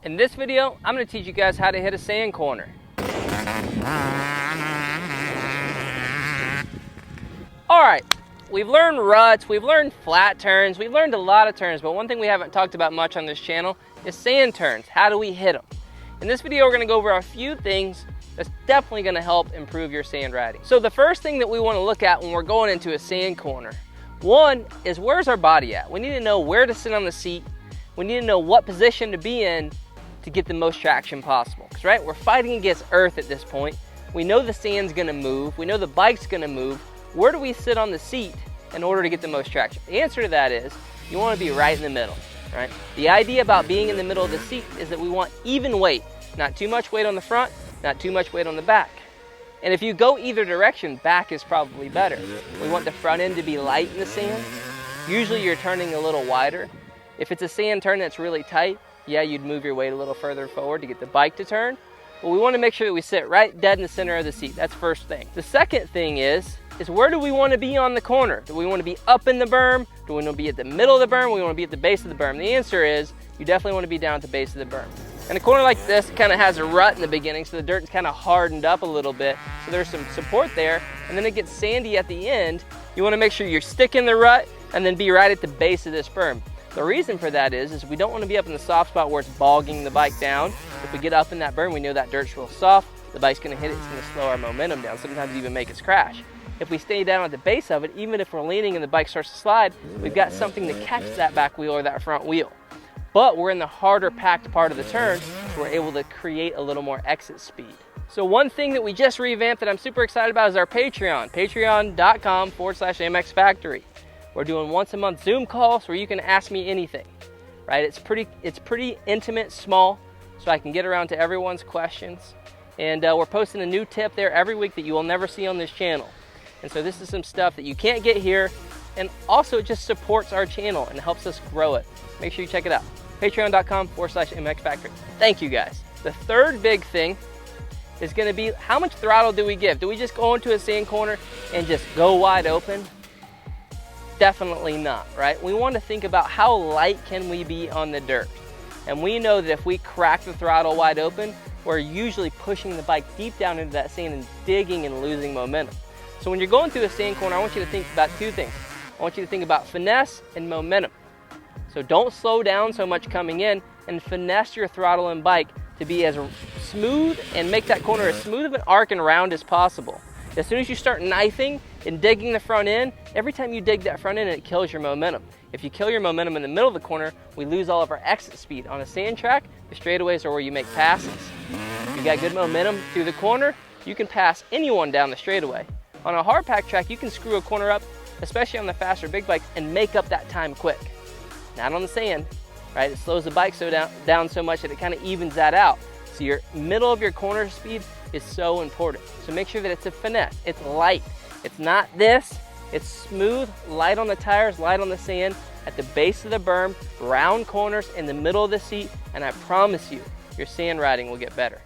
In this video, I'm going to teach you guys how to hit a sand corner. Alright, we've learned ruts, we've learned flat turns, we've learned a lot of turns, but one thing we haven't talked about much on this channel is sand turns. How do we hit them? In this video, we're going to go over a few things that's definitely going to help improve your sand riding. So the first thing that we want to look at when we're going into a sand corner, one is where's our body at? We need to know where to sit on the seat. We need to know what position to be in to get the most traction possible. Because right, we're fighting against earth at this point. We know the sand's gonna move. We know the bike's gonna move. Where do we sit on the seat in order to get the most traction? The answer to that is you wanna be right in the middle, right? The idea about being in the middle of the seat is that we want even weight. Not too much weight on the front, not too much weight on the back. And if you go either direction, back is probably better. We want the front end to be light in the sand. Usually you're turning a little wider. If it's a sand turn that's really tight, yeah, you'd move your weight a little further forward to get the bike to turn. But we want to make sure that we sit right dead in the center of the seat. That's first thing. The second thing is where do we want to be on the corner? Do we want to be up in the berm? Do we want to be at the middle of the berm? Do we want to be at the base of the berm? The answer is you definitely want to be down at the base of the berm. And a corner like this kind of has a rut in the beginning, so the dirt's kind of hardened up a little bit. So there's some support there, and then it gets sandy at the end. You want to make sure you're sticking the rut and then be right at the base of this berm. The reason for that is we don't want to be up in the soft spot where it's bogging the bike down. If we get up in that berm, we know that dirt's real soft. The bike's going to hit it, it's going to slow our momentum down, sometimes even make us crash. If we stay down at the base of it, even if we're leaning and the bike starts to slide, we've got something to catch that back wheel or that front wheel. But we're in the harder packed part of the turn, so we're able to create a little more exit speed. So one thing that we just revamped that I'm super excited about is our Patreon, patreon.com/MXFactory. We're doing once a month Zoom calls where you can ask me anything, right? It's pretty intimate, small, so I can get around to everyone's questions. And we're posting a new tip there every week that you will never see on this channel. And so this is some stuff that you can't get here, and also it just supports our channel and helps us grow it. Make sure you check it out. Patreon.com/MXFactory. Thank you guys. The third big thing is gonna be how much throttle do we give? Do we just go into a sand corner and just go wide open? Definitely not, right? We want to think about how light can we be on the dirt. And we know that if we crack the throttle wide open, we're usually pushing the bike deep down into that sand and digging and losing momentum. So when you're going through a sand corner, I want you to think about two things. I want you to think about finesse and momentum. So don't slow down so much coming in and finesse your throttle and bike to be as smooth and make that corner as smooth of an arc and round as possible. As soon as you start knifing and digging the front end, every time you dig that front end, it kills your momentum. If you kill your momentum in the middle of the corner, we lose all of our exit speed. On a sand track, the straightaways are where you make passes. If you got good momentum through the corner, you can pass anyone down the straightaway. On a hard pack track, you can screw a corner up, especially on the faster big bikes, and make up that time quick. Not on the sand, right? It slows the bike down so much that it kind of evens that out. So your middle of your corner speed is so important. So make sure that it's a finesse. It's light. It's not this. It's smooth, light on the tires, light on the sand, at the base of the berm, round corners in the middle of the seat, and I promise you, your sand riding will get better.